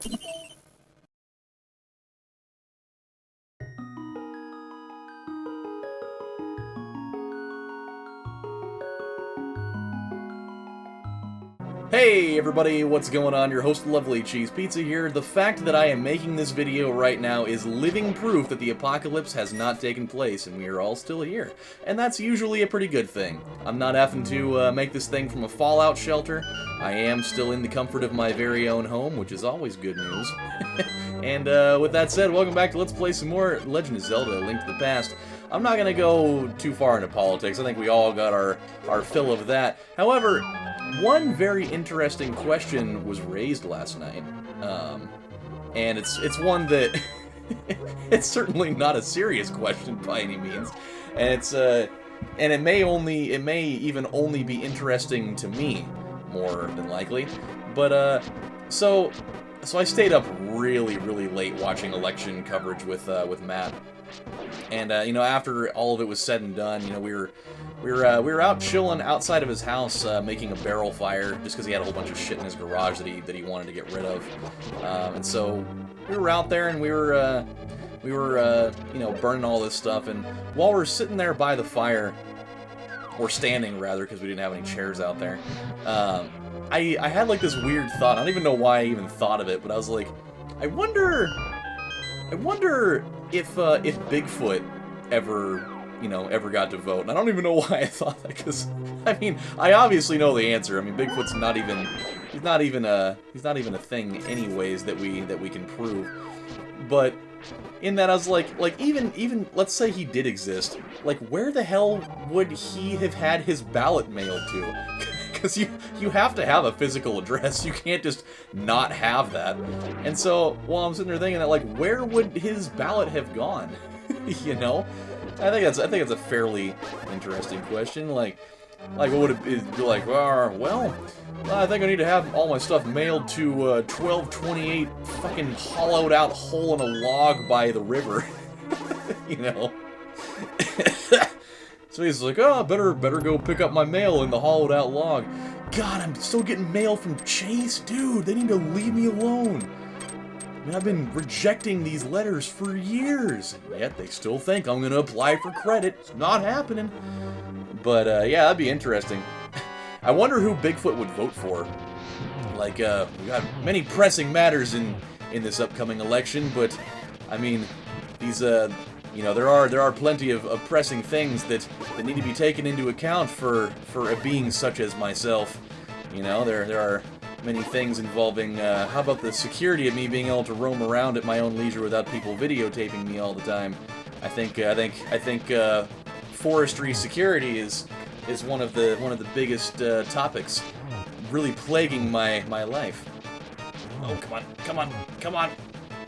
Hey everybody, what's going on? Your host LovelyCheesePizza here. The fact that I am making this video right now is living proof that the apocalypse has not taken place and we are all still here. And that's usually a pretty good thing. I'm not having to make this thing from a fallout shelter. I am still in the comfort of my very own home, which is always good news. And with that said, welcome back to Let's Play some more Legend of Zelda: A Link to the Past. I'm not going to go too far into politics. I think we all got our fill of that. However, one very interesting question was raised last night, and it's one that it's certainly not a serious question by any means, and it may even only be interesting to me more than likely, but so I stayed up really late watching election coverage with Matt. And you know, after all of it was said and done, you know, we were out chilling outside of his house, making a barrel fire, just because he had a whole bunch of shit in his garage that he wanted to get rid of. And so we were out there and we were you know, burning all this stuff. And while we're sitting there by the fire, or standing rather, because we didn't have any chairs out there, I had like this weird thought. I don't even know why I even thought of it, but I was like, I wonder if Bigfoot ever got to vote. And I don't even know why I thought that, because I mean, I obviously know the answer. I mean, Bigfoot's not even a thing anyways that we can prove. But in that, I was like even let's say he did exist, like where the hell would he have had his ballot mailed to? Because you have to have a physical address. You can't just not have that. And so while I'm sitting there thinking that, like, where would his ballot have gone? You know, I think it's a fairly interesting question. Like what would it be like? Well, I think I need to have all my stuff mailed to 1228 fucking hollowed out hole in a log by the river. You know. So he's like, oh, better go pick up my mail in the hollowed out log. God, I'm still getting mail from Chase? Dude, they need to leave me alone. I mean, I've been rejecting these letters for years, and yet they still think I'm gonna apply for credit. It's not happening. But, yeah, that'd be interesting. I wonder who Bigfoot would vote for. Like, we got many pressing matters in this upcoming election, but, I mean, these, you know, there are plenty of pressing things that need to be taken into account for a being such as myself. You know, there are many things involving, how about the security of me being able to roam around at my own leisure without people videotaping me all the time? I think forestry security is one of the biggest topics really plaguing my life. Oh, come on.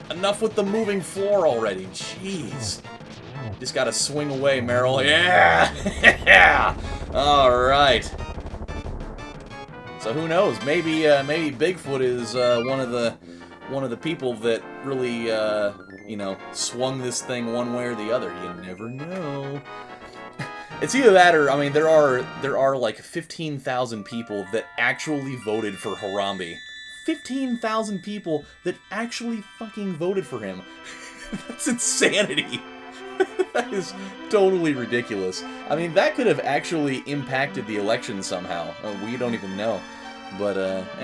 Enough with the moving floor already. Jeez. Just gotta swing away, Meryl. Yeah! Alright. So who knows? Maybe Bigfoot is one of the people that really you know, swung this thing one way or the other. You never know. It's either that or, I mean, there are like 15,000 people that actually voted for Harambe. 15,000 people that actually fucking voted for him. That's insanity. That is totally ridiculous. I mean, that could have actually impacted the election somehow. We don't even know. But,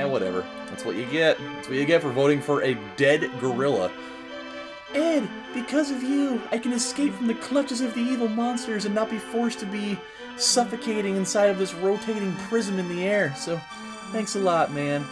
whatever. That's what you get. That's what you get for voting for a dead gorilla. Ed, because of you, I can escape from the clutches of the evil monsters and not be forced to be suffocating inside of this rotating prism in the air. So, thanks a lot, man.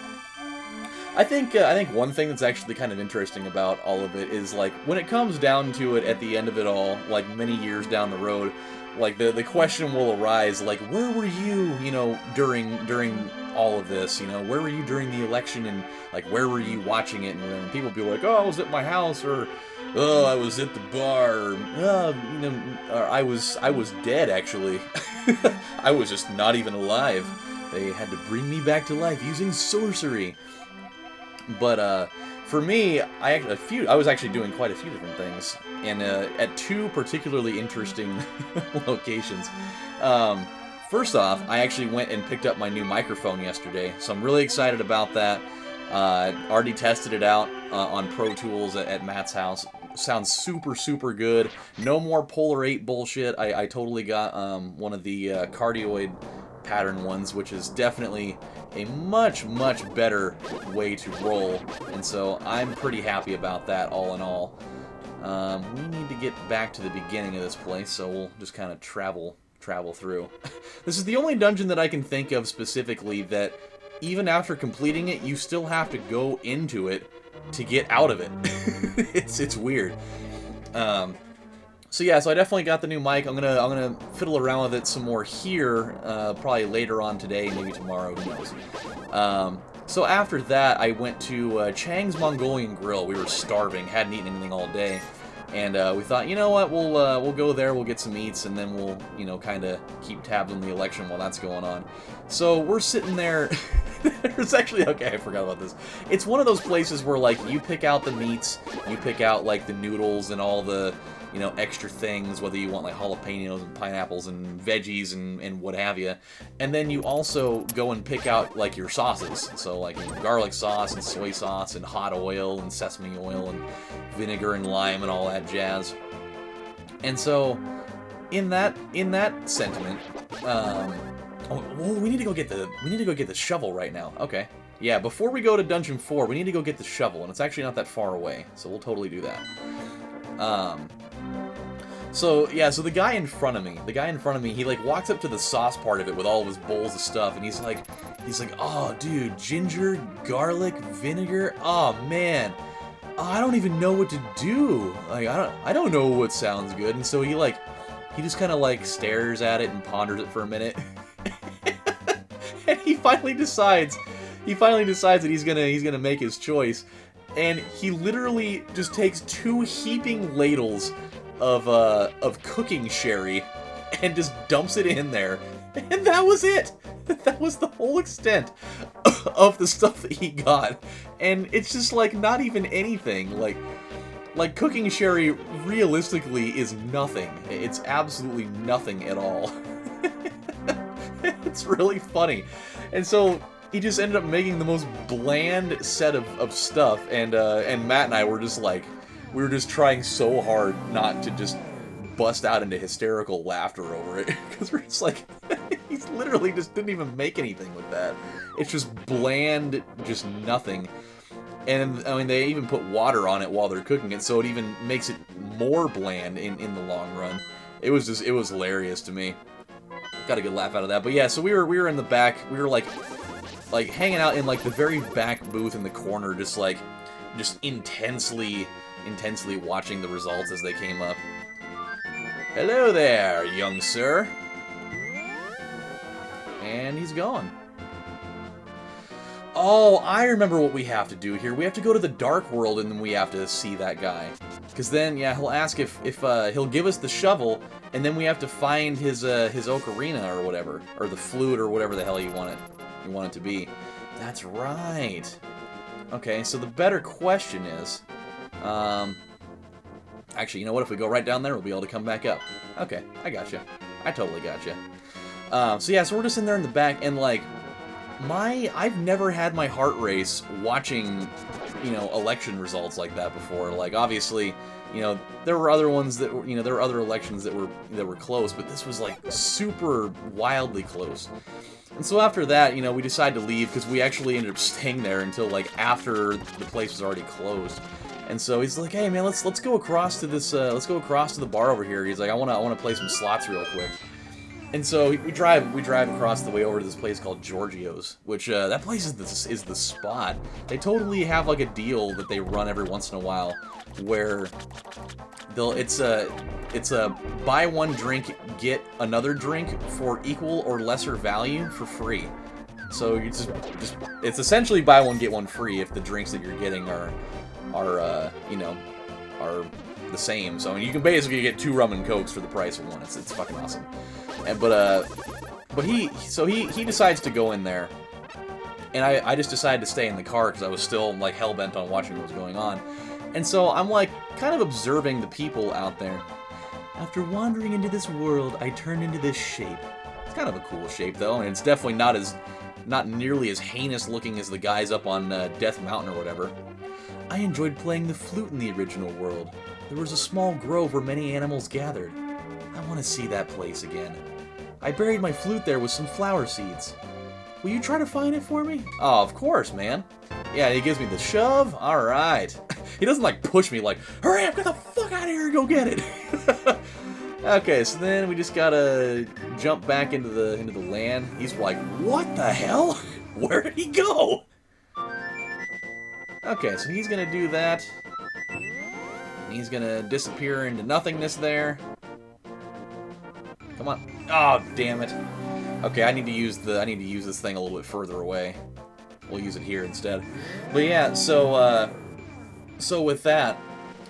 I think one thing that's actually kind of interesting about all of it is, like, when it comes down to it at the end of it all, like, many years down the road, like, the question will arise, like, where were you, you know, during all of this, you know, where were you during the election, and, like, where were you watching it, and people be like, oh, I was at my house, or, oh, I was at the bar, or, you know, or I was dead, actually. I was just not even alive. They had to bring me back to life using sorcery. But for me, I was actually doing quite a few different things, and at two particularly interesting locations. First off, I actually went and picked up my new microphone yesterday, so I'm really excited about that. Already tested it out on Pro Tools at Matt's house. Sounds super, super good. No more Polar 8 bullshit. I totally got one of the cardioid pattern ones, which is definitely a much, much better way to roll. And so I'm pretty happy about that, all in all. We need to get back to the beginning of this place, so we'll just kind of travel through. This is the only dungeon that I can think of specifically that even after completing it, you still have to go into it to get out of it. It's weird. So yeah, so I definitely got the new mic. I'm gonna fiddle around with it some more here, probably later on today, maybe tomorrow, who knows. So after that, I went to Chang's Mongolian Grill. We were starving, hadn't eaten anything all day. And we thought, you know what, we'll go there, we'll get some eats, and then we'll, you know, kind of keep tabs on the election while that's going on. So we're sitting there. It's actually, okay, I forgot about this. It's one of those places where, like, you pick out the meats, you pick out, like, the noodles and all the, you know, extra things, whether you want, like, jalapenos and pineapples and veggies and what have you. And then you also go and pick out, like, your sauces. So, like, you know, garlic sauce and soy sauce and hot oil and sesame oil and vinegar and lime and all that jazz. And so, in that sentiment, we need to go get the shovel right now. Okay. Yeah, before we go to Dungeon 4, we need to go get the shovel, and it's actually not that far away, so we'll totally do that. So, yeah, so the guy in front of me, he, like, walks up to the sauce part of it with all of his bowls of stuff, and he's like, oh, dude, ginger, garlic, vinegar, oh, man, I don't even know what to do. Like, I don't know what sounds good, and so he just kind of, like, stares at it and ponders it for a minute, and he finally decides that he's gonna make his choice, and he literally just takes 2 heaping ladles of cooking sherry and just dumps it in there, and that was it. That was the whole extent of the stuff that he got, and it's just like not even anything. Like cooking sherry realistically is nothing. It's absolutely nothing at all. It's really funny, and so he just ended up making the most bland set of stuff, and Matt and I were just like, we were just trying so hard not to just bust out into hysterical laughter over it, because we're just like, he's literally just didn't even make anything with that. It's just bland, just nothing. And, I mean, they even put water on it while they're cooking it, so it even makes it more bland in the long run. It was hilarious to me. Got a good laugh out of that. But yeah, so we were in the back, we were like hanging out in like the very back booth in the corner, just intensely watching the results as they came up. Hello there, young sir. And he's gone. Oh, I remember what we have to do here. We have to go to the Dark World, and then we have to see that guy. Because then, yeah, he'll ask if he'll give us the shovel, and then we have to find his ocarina or whatever, or the flute or whatever the hell you want it to be. That's right. Okay, so the better question is, actually, you know what? If we go right down there, we'll be able to come back up. Okay, I got you. I totally got you. So yeah, so we're just in there in the back, and like, I've never had my heart race watching, you know, election results like that before. Like, obviously, you know, there were other ones that were, you know, there were other elections that were close, but this was like super wildly close. And so after that, you know, we decided to leave because we actually ended up staying there until like after the place was already closed. And so he's like, "Hey man, let's go across to this let's go across to the bar over here." He's like, "I want to play some slots real quick." And so we drive across the way over to this place called Giorgio's, which that place is the spot. They totally have like a deal that they run every once in a while, where it's a buy one drink get another drink for equal or lesser value for free. So you just it's essentially buy one get one free if the drinks that you're getting are you know, are the same. So I mean, you can basically get 2 rum and cokes for the price of one. It's fucking awesome. And but he decides to go in there, and I just decided to stay in the car because I was still like hell-bent on watching what was going on. And so I'm like kind of observing the people out there. After wandering into this world, I turned into this shape. It's kind of a cool shape though, and it's definitely not as not nearly as heinous looking as the guys up on Death Mountain or whatever. I enjoyed playing the flute in the original world. There was a small grove where many animals gathered. I want to see that place again. I buried my flute there with some flower seeds. Will you try to find it for me? Oh, of course, man. Yeah, he gives me the shove. All right. He doesn't like push me like, hurry up, get the fuck out of here and go get it. Okay, so then we just gotta jump back into the land. He's like, what the hell? Where did he go? Okay, so he's gonna do that. He's gonna disappear into nothingness there. Come on. Oh, damn it. Okay, I need to use this thing a little bit further away. We'll use it here instead. But yeah, so with that,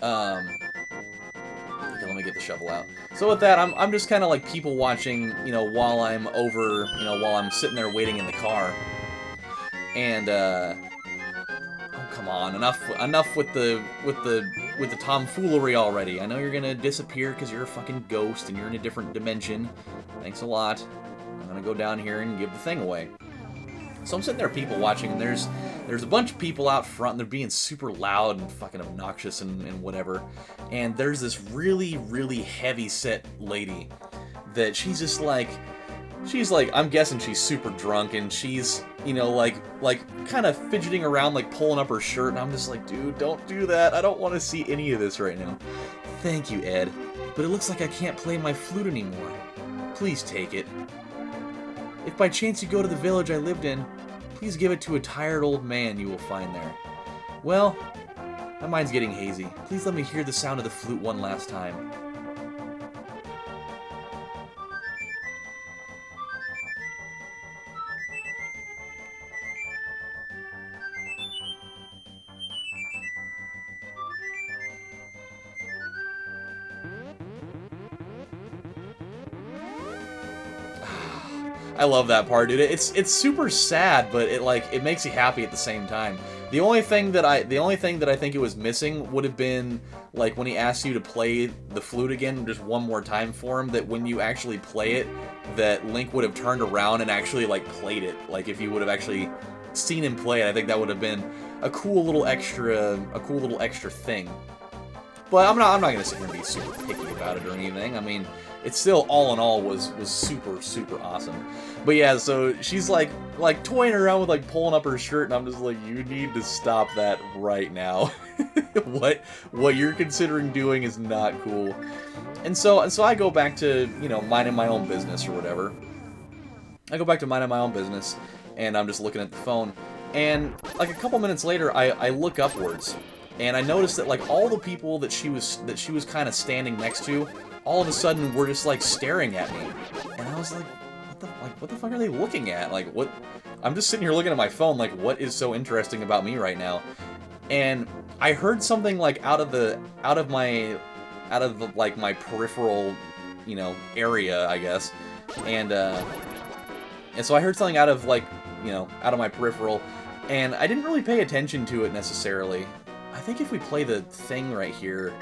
okay, let me get the shovel out. So with that, I'm just kind of like people watching, you know, while I'm while I'm sitting there waiting in the car. And oh, come on, enough with the tomfoolery already. I know you're gonna disappear because you're a fucking ghost and you're in a different dimension. Thanks a lot. I'm gonna go down here and give the thing away. So I'm sitting there people watching, and there's a bunch of people out front, and they're being super loud and fucking obnoxious and whatever. And there's this really, really heavy-set lady that she's like, I'm guessing she's super drunk, and she's, you know, like kind of fidgeting around, like pulling up her shirt, and I'm just like, dude, don't do that. I don't want to see any of this right now. Thank you, Ed, but it looks like I can't play my flute anymore. Please take it. If by chance you go to the village I lived in, please give it to a tired old man you will find there. Well, my mind's getting hazy. Please let me hear the sound of the flute one last time. I love that part, dude. It's super sad, but it makes you happy at the same time. The only thing that I think it was missing would have been like when he asked you to play the flute again just one more time for him, that when you actually play it, that Link would have turned around and actually like played it. Like if you would have actually seen him play it, I think that would have been a cool little extra thing. But I'm not gonna sit here and be super picky about it or anything. I mean, it still, all in all, was super, super awesome. But yeah, so she's like toying around with like pulling up her shirt, and I'm just like, you need to stop that right now. What you're considering doing is not cool. And so I go back to, you know, minding my own business or whatever. I go back to minding my own business, and I'm just looking at the phone. And like a couple minutes later, I look upwards, and I noticed that like all the people that she was kind of standing next to, all of a sudden were just like staring at me, and I was like, what the fuck are they looking at? Like, what? I'm just sitting here looking at my phone, like, what is so interesting about me right now? And I heard something like out of my peripheral, you know, area, I guess, and so I heard something out of like, you know, out of my peripheral, and I didn't really pay attention to it necessarily. I think if we play the thing right here,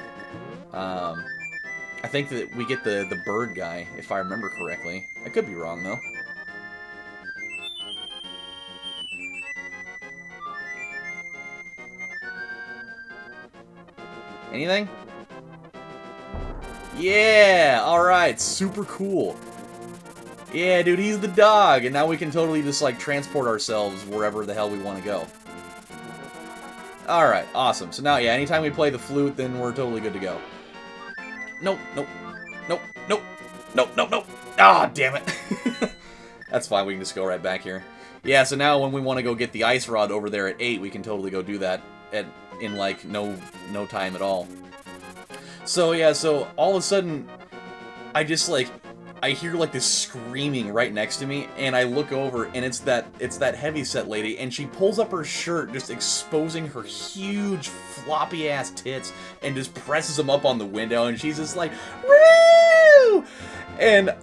I think that we get the bird guy, if I remember correctly. I could be wrong, though. Anything? Yeah! Alright, super cool. Yeah, dude, he's the dog, and now we can totally just, like, transport ourselves wherever the hell we want to go. Alright, awesome. So now, yeah, anytime we play the flute, then we're totally good to go. Nope, nope, nope, nope, nope, nope, nope. Ah, damn it. That's fine, we can just go right back here. Yeah, so now when we want to go get the ice rod over there at 8, we can totally go do that in like no time at all. So yeah, so all of a sudden, I just like, I hear like this screaming right next to me, and I look over, and it's that heavyset lady, and she pulls up her shirt, just exposing her huge floppy ass tits, and just presses them up on the window, and she's just like, woo! And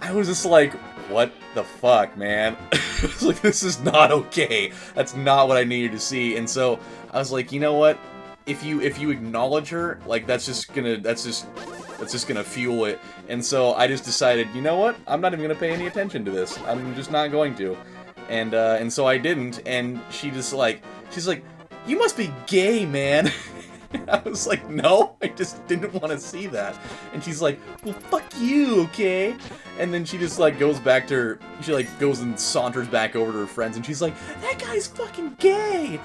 I was just like, what the fuck, man? I was like, this is not okay. That's not what I needed to see. And so I was like, you know what? If you acknowledge her, like that's just gonna fuel it. And so I just decided, you know what? I'm not even gonna pay any attention to this. I'm just not going to. And so I didn't, and she's like, you must be gay, man. I was like, no, I just didn't want to see that. And she's like, well, fuck you, okay? And then she just, like, goes back to her, she, like, goes and saunters back over to her friends, and she's like, that guy's fucking gay!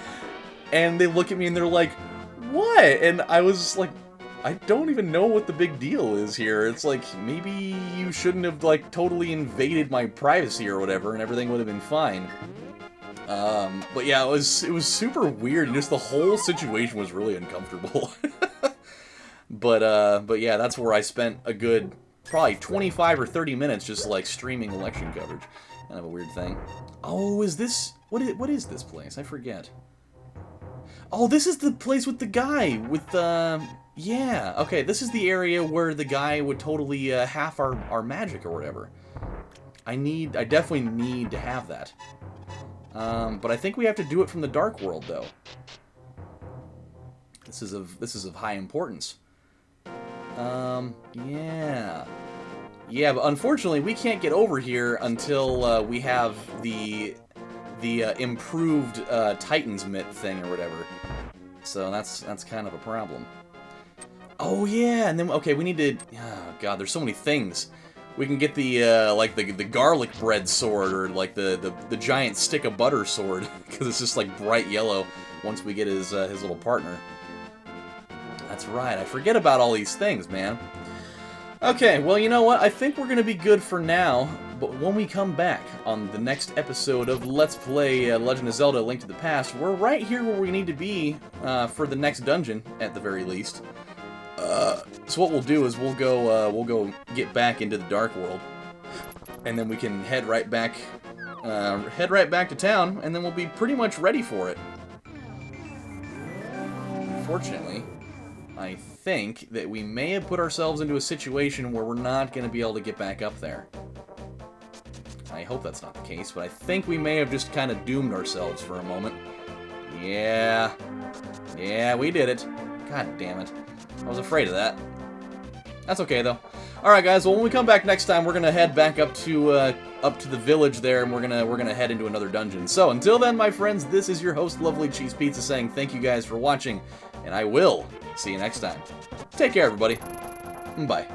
And they look at me and they're like, what? And I was just like, I don't even know what the big deal is here. It's like, maybe you shouldn't have, like, totally invaded my privacy or whatever, and everything would have been fine. But yeah, it was super weird, and just the whole situation was really uncomfortable. But yeah, that's where I spent a good, probably 25 or 30 minutes just, like, streaming election coverage. Kind of a weird thing. Oh, is this, what is this place? I forget. Oh, this is the place with the guy, with, yeah, okay, this is the area where the guy would totally, half our magic or whatever. I definitely need to have that. But I think we have to do it from the Dark World, though. This is of high importance. Yeah. Yeah, but unfortunately, we can't get over here until, we have the improved, Titan's Mitt thing or whatever. So that's kind of a problem. Oh, yeah, and then, okay, we need to, oh, God, there's so many things. We can get the, like, the garlic bread sword, or, like, the giant stick of butter sword, because it's just, like, bright yellow once we get his little partner. That's right, I forget about all these things, man. Okay, well, you know what? I think we're gonna be good for now, but when we come back on the next episode of Let's Play Legend of Zelda: A Link to the Past, we're right here where we need to be for the next dungeon, at the very least. So what we'll do is we'll go get back into the Dark World, and then we can head right back to town, and then we'll be pretty much ready for it. Unfortunately, I think that we may have put ourselves into a situation where we're not going to be able to get back up there. I hope that's not the case, but I think we may have just kind of doomed ourselves for a moment. Yeah. Yeah, we did it. God damn it. I was afraid of that. That's okay, though. Alright, guys, well, when we come back next time, we're gonna head back up to the village there, and we're gonna head into another dungeon. So, until then, my friends, this is your host, LovelyCheesePizza, saying thank you guys for watching, and I will see you next time. Take care, everybody. Bye.